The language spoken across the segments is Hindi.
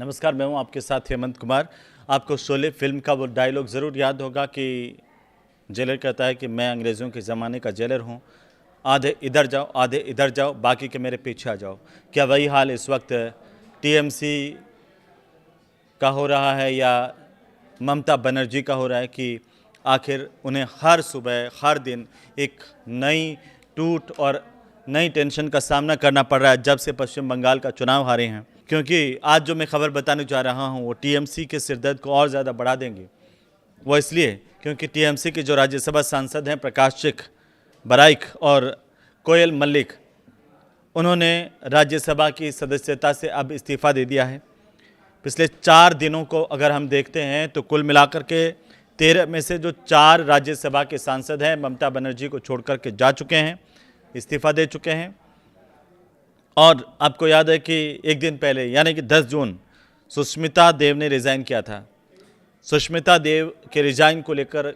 नमस्कार, मैं हूं आपके साथ हेमंत कुमार। आपको शोले फिल्म का वो डायलॉग ज़रूर याद होगा कि जेलर कहता है कि मैं अंग्रेज़ों के ज़माने का जेलर हूं, आधे इधर जाओ, आधे इधर जाओ, बाकी के मेरे पीछे आ जाओ। क्या वही हाल इस वक्त टीएमसी का हो रहा है या ममता बनर्जी का हो रहा है कि आखिर उन्हें हर सुबह, हर दिन एक नई टूट और नई टेंशन का सामना करना पड़ रहा है जब से पश्चिम बंगाल का चुनाव हारे हैं? क्योंकि आज जो मैं खबर बताने जा रहा हूं वो टीएमसी के सिरदर्द को और ज़्यादा बढ़ा देंगे। वो इसलिए क्योंकि टीएमसी के जो राज्यसभा सांसद हैं प्रकाश चिक, बराइक और कोयल मल्लिक, उन्होंने राज्यसभा की सदस्यता से अब इस्तीफ़ा दे दिया है। पिछले 4 दिनों को अगर हम देखते हैं तो कुल मिलाकर के 13 में से जो 4 राज्यसभा के सांसद हैं ममता बनर्जी को छोड़ कर के जा चुके हैं, इस्तीफ़ा दे चुके हैं। और आपको याद है कि एक दिन पहले यानी कि 10 जून सुष्मिता देव ने रिज़ाइन किया था। सुष्मिता देव के रिज़ाइन को लेकर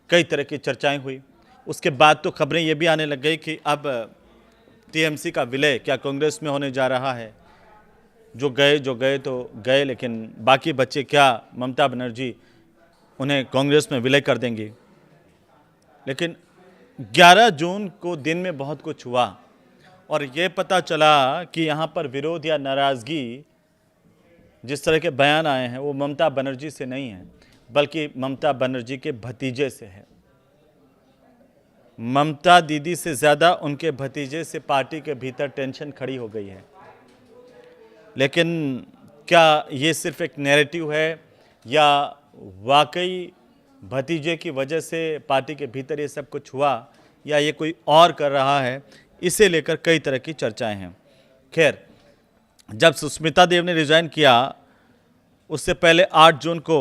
कई तरह की चर्चाएं हुई। उसके बाद तो खबरें ये भी आने लग गई कि अब टीएमसी का विलय क्या कांग्रेस में होने जा रहा है। जो गए तो गए, लेकिन बाकी बच्चे क्या ममता बनर्जी उन्हें कांग्रेस में विलय कर देंगी। लेकिन 11 जून को दिन में बहुत कुछ हुआ और ये पता चला कि यहाँ पर विरोध या नाराज़गी जिस तरह के बयान आए हैं वो ममता बनर्जी से नहीं है, बल्कि ममता बनर्जी के भतीजे से है। ममता दीदी से ज़्यादा उनके भतीजे से पार्टी के भीतर टेंशन खड़ी हो गई है। लेकिन क्या ये सिर्फ एक नैरेटिव है या वाकई भतीजे की वजह से पार्टी के भीतर ये सब कुछ हुआ या ये कोई और कर रहा है, इसे लेकर कई तरह की चर्चाएं हैं। खैर, जब सुष्मिता देव ने रिजाइन किया उससे पहले 8 जून को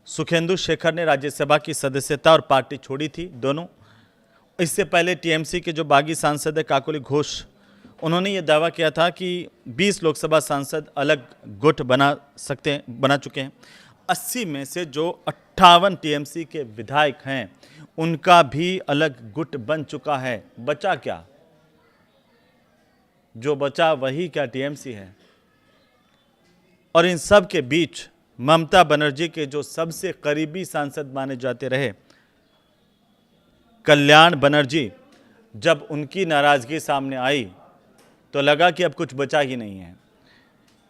सुखेंदु शेखर ने राज्यसभा की सदस्यता और पार्टी छोड़ी थी दोनों। इससे पहले टीएमसी के जो बागी सांसद है काकोली घोष, उन्होंने ये दावा किया था कि 20 लोकसभा सांसद अलग गुट बना चुके हैं। 80 में से जो 58 टीएमसी के विधायक हैं उनका भी अलग गुट बन चुका है। बचा क्या? जो बचा वही क्या टीएमसी है। और इन सब के बीच ममता बनर्जी के जो सबसे करीबी सांसद माने जाते रहे कल्याण बनर्जी, जब उनकी नाराजगी सामने आई तो लगा कि अब कुछ बचा ही नहीं है,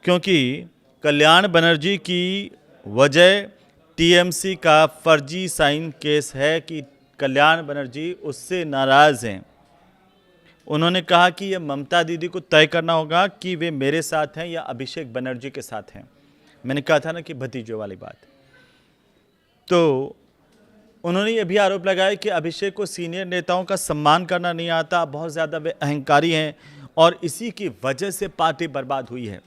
क्योंकि कल्याण बनर्जी की वजह टीएमसी का फर्जी साइन केस है कि कल्याण बनर्जी उससे नाराज़ हैं। उन्होंने कहा कि ये ममता दीदी को तय करना होगा कि वे मेरे साथ हैं या अभिषेक बनर्जी के साथ हैं। मैंने कहा था ना कि भतीजों वाली बात। तो उन्होंने ये भी आरोप लगाया कि अभिषेक को सीनियर नेताओं का सम्मान करना नहीं आता, बहुत ज़्यादा वे अहंकारी हैं और इसी की वजह से पार्टी बर्बाद हुई है।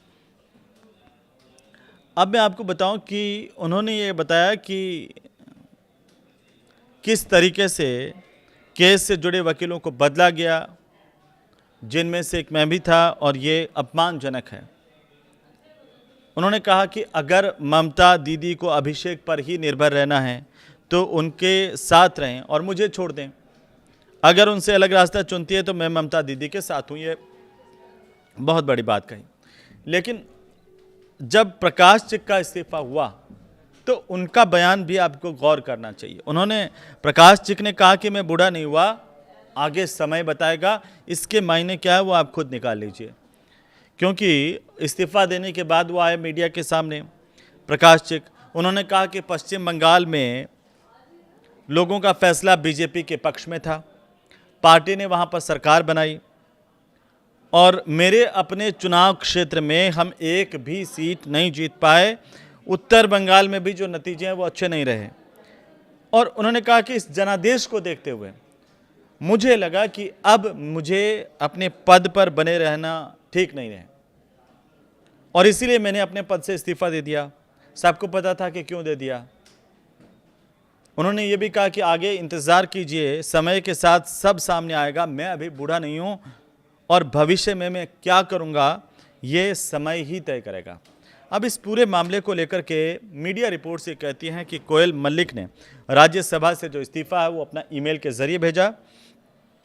अब मैं आपको बताऊं कि उन्होंने ये बताया कि किस तरीके से केस से जुड़े वकीलों को बदला गया, जिनमें से एक मैं भी था, और ये अपमानजनक है। उन्होंने कहा कि अगर ममता दीदी को अभिषेक पर ही निर्भर रहना है तो उनके साथ रहें और मुझे छोड़ दें। अगर उनसे अलग रास्ता चुनती है तो मैं ममता दीदी के साथ हूँ। ये बहुत बड़ी बात कही। लेकिन जब प्रकाश चिक का इस्तीफा हुआ तो उनका बयान भी आपको गौर करना चाहिए। उन्होंने, प्रकाश चिक ने कहा कि मैं बूढ़ा नहीं हुआ, आगे समय बताएगा। इसके मायने क्या है वो आप खुद निकाल लीजिए, क्योंकि इस्तीफा देने के बाद वो आए मीडिया के सामने प्रकाश चिक। उन्होंने कहा कि पश्चिम बंगाल में लोगों का फैसला बीजेपी के पक्ष में था, पार्टी ने वहाँ पर सरकार बनाई और मेरे अपने चुनाव क्षेत्र में हम एक भी सीट नहीं जीत पाए। उत्तर बंगाल में भी जो नतीजे हैं वो अच्छे नहीं रहे। और उन्होंने कहा कि इस जनादेश को देखते हुए मुझे लगा कि अब मुझे अपने पद पर बने रहना ठीक नहीं है और इसीलिए मैंने अपने पद से इस्तीफा दे दिया। सबको पता था कि क्यों दे दिया। उन्होंने ये भी कहा कि आगे इंतज़ार कीजिए, समय के साथ सब सामने आएगा। मैं अभी बूढ़ा नहीं हूँ और भविष्य में मैं क्या करूँगा ये समय ही तय करेगा। अब इस पूरे मामले को लेकर के मीडिया रिपोर्ट्स ये कहती हैं कि कोयल मल्लिक ने राज्यसभा से जो इस्तीफा है वो अपना ईमेल के जरिए भेजा।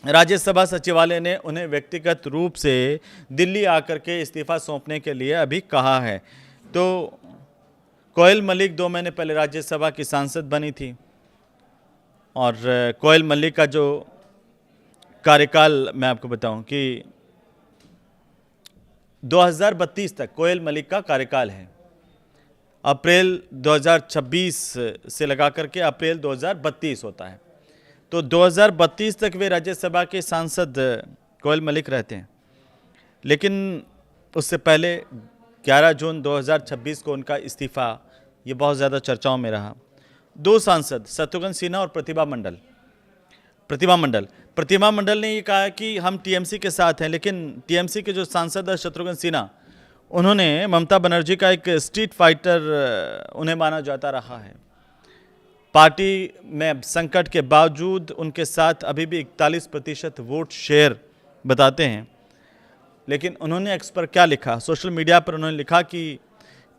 राज्यसभा सचिवालय ने उन्हें व्यक्तिगत रूप से दिल्ली आकर के इस्तीफा सौंपने के लिए अभी कहा है। तो कोयल मलिक 2 महीने पहले राज्यसभा की सांसद बनी थी और कोयल मलिक का जो कार्यकाल मैं आपको बताऊं कि 2032 तक कोयल मलिक का कार्यकाल है। अप्रैल 2026 से लगा करके अप्रैल 2032 होता है। तो 2032 तक वे राज्यसभा के सांसद कोयल मलिक रहते हैं, लेकिन उससे पहले 11 जून 2026 को उनका इस्तीफा ये बहुत ज़्यादा चर्चाओं में रहा। 2 सांसद शत्रुघ्न सिन्हा और प्रतिभा मंडल ने ये कहा कि हम टीएमसी के साथ हैं, लेकिन टीएमसी के जो सांसद है शत्रुघ्न सिन्हा, उन्होंने ममता बनर्जी का एक स्ट्रीट फाइटर उन्हें माना जाता रहा है। पार्टी में संकट के बावजूद उनके साथ अभी भी 41% वोट शेयर बताते हैं। लेकिन उन्होंने एक्स पर क्या लिखा, सोशल मीडिया पर उन्होंने लिखा कि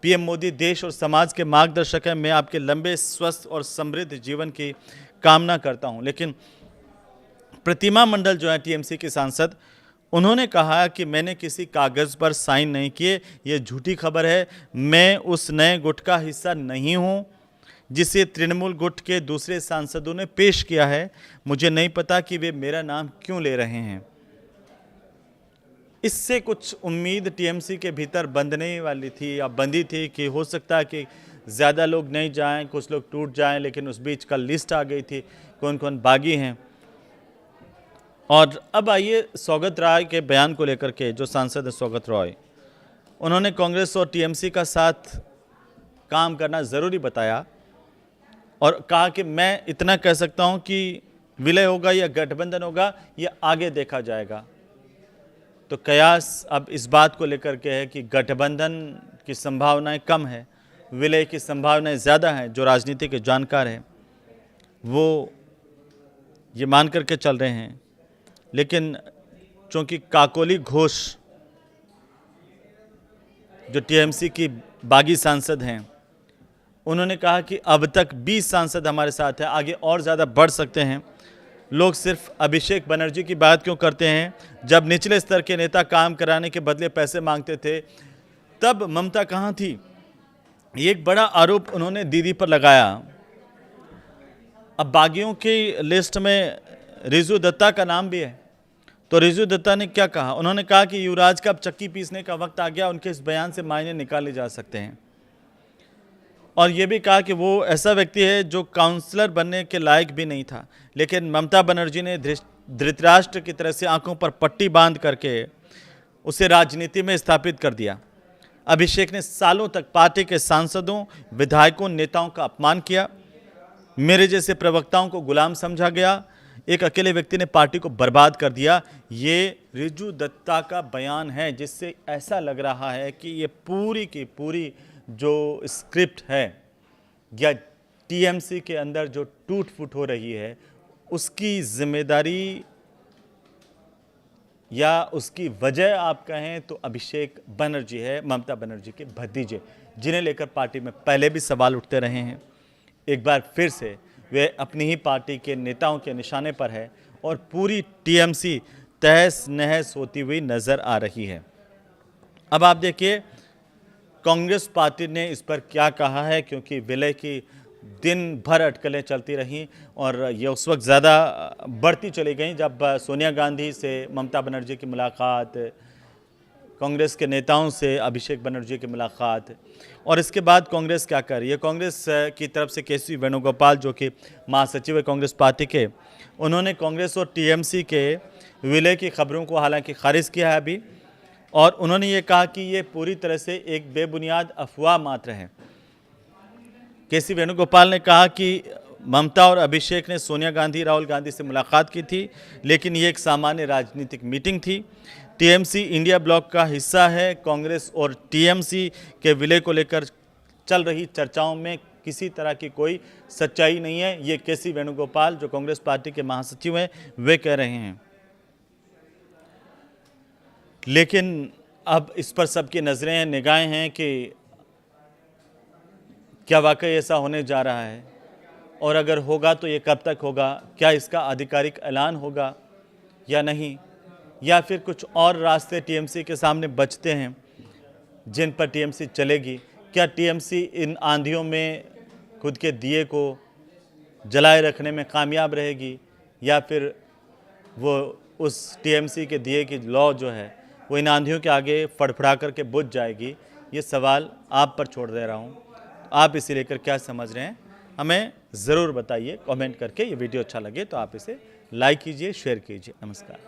पीएम मोदी देश और समाज के मार्गदर्शक हैं, मैं आपके लंबे, स्वस्थ और समृद्ध जीवन की कामना करता हूं। लेकिन प्रतिमा मंडल जो है टीएमसी के सांसद, उन्होंने कहा कि मैंने किसी कागज़ पर साइन नहीं किए, ये झूठी खबर है, मैं उस नए गुट का हिस्सा नहीं हूं जिसे तृणमूल गुट के दूसरे सांसदों ने पेश किया है। मुझे नहीं पता कि वे मेरा नाम क्यों ले रहे हैं। इससे कुछ उम्मीद टीएमसी के भीतर बंधने वाली थी या बंधी थी कि हो सकता है कि ज़्यादा लोग नहीं जाएं, कुछ लोग टूट जाएं, लेकिन उस बीच कल लिस्ट आ गई थी कौन कौन बागी हैं। और अब आइए सौगत रॉय के बयान को लेकर के। जो सांसद है सौगत रॉय, उन्होंने कांग्रेस और टीएमसी का साथ काम करना ज़रूरी बताया और कहा कि मैं इतना कह सकता हूं कि विलय होगा या गठबंधन होगा ये आगे देखा जाएगा। तो कयास अब इस बात को लेकर के है कि गठबंधन की संभावनाएं कम है, विलय की संभावनाएं ज़्यादा हैं। जो राजनीति के जानकार हैं वो ये मान करके चल रहे हैं, लेकिन चूंकि काकोली घोष जो टीएमसी की बागी सांसद हैं, उन्होंने कहा कि अब तक 20 सांसद हमारे साथ हैं, आगे और ज़्यादा बढ़ सकते हैं। लोग सिर्फ अभिषेक बनर्जी की बात क्यों करते हैं? जब निचले स्तर के नेता काम कराने के बदले पैसे मांगते थे तब ममता कहाँ थी? ये एक बड़ा आरोप उन्होंने दीदी पर लगाया। अब बागियों की लिस्ट में रिजू दत्ता का नाम भी है। तो रिजू दत्ता ने क्या कहा? उन्होंने कहा कि युवराज का अब चक्की पीसने का वक्त आ गया, उनके इस बयान से मायने निकाले जा सकते हैं। और ये भी कहा कि वो ऐसा व्यक्ति है जो काउंसलर बनने के लायक भी नहीं था, लेकिन ममता बनर्जी ने धृतराष्ट्र की तरह से आंखों पर पट्टी बांध करके उसे राजनीति में स्थापित कर दिया। अभिषेक ने सालों तक पार्टी के सांसदों, विधायकों, नेताओं का अपमान किया। मेरे जैसे प्रवक्ताओं को गुलाम समझा गया। एक अकेले व्यक्ति ने पार्टी को बर्बाद कर दिया। ये रिजू दत्ता का बयान है, जिससे ऐसा लग रहा है कि ये पूरी की पूरी जो स्क्रिप्ट है या टीएमसी के अंदर जो टूट फूट हो रही है उसकी जिम्मेदारी या उसकी वजह आप कहें तो अभिषेक बनर्जी है, ममता बनर्जी के भतीजे, जिन्हें लेकर पार्टी में पहले भी सवाल उठते रहे हैं। एक बार फिर से वे अपनी ही पार्टी के नेताओं के निशाने पर है और पूरी टीएमसी तहस नहस होती हुई नजर आ रही है। अब आप देखिए कांग्रेस पार्टी ने इस पर क्या कहा है, क्योंकि विलय की दिन भर अटकलें चलती रहीं और ये उस वक्त ज़्यादा बढ़ती चली गई जब सोनिया गांधी से ममता बनर्जी की मुलाकात, कांग्रेस के नेताओं से अभिषेक बनर्जी की मुलाकात, और इसके बाद कांग्रेस क्या कर रही है। कांग्रेस की तरफ से केसी वेणुगोपाल जो कि महासचिव है कांग्रेस पार्टी के, उन्होंने कांग्रेस और टीएमसी के विलय की खबरों को हालांकि खारिज किया है अभी, और उन्होंने ये कहा कि ये पूरी तरह से एक बेबुनियाद अफवाह मात्र है। केसी वेणुगोपाल ने कहा कि ममता और अभिषेक ने सोनिया गांधी, राहुल गांधी से मुलाकात की थी, लेकिन ये एक सामान्य राजनीतिक मीटिंग थी। टीएमसी इंडिया ब्लॉक का हिस्सा है। कांग्रेस और टीएमसी के विलय को लेकर चल रही चर्चाओं में किसी तरह की कोई सच्चाई नहीं है। ये केसी वेणुगोपाल जो कांग्रेस पार्टी के महासचिव हैं वे कह रहे हैं। लेकिन अब इस पर सबकी नज़रें हैं, निगाहें हैं कि क्या वाकई ऐसा होने जा रहा है, और अगर होगा तो ये कब तक होगा? क्या इसका आधिकारिक ऐलान होगा या नहीं, या फिर कुछ और रास्ते टीएमसी के सामने बचते हैं जिन पर टीएमसी चलेगी? क्या टीएमसी इन आंधियों में खुद के दिए को जलाए रखने में कामयाब रहेगी, या फिर वो उस टीएमसी के दिए की लौ जो है वो इन आंधियों के आगे फड़फड़ा करके बुझ जाएगी? ये सवाल आप पर छोड़ दे रहा हूँ। आप इसे लेकर क्या समझ रहे हैं, हमें ज़रूर बताइए कमेंट करके। ये वीडियो अच्छा लगे तो आप इसे लाइक कीजिए, शेयर कीजिए। नमस्कार।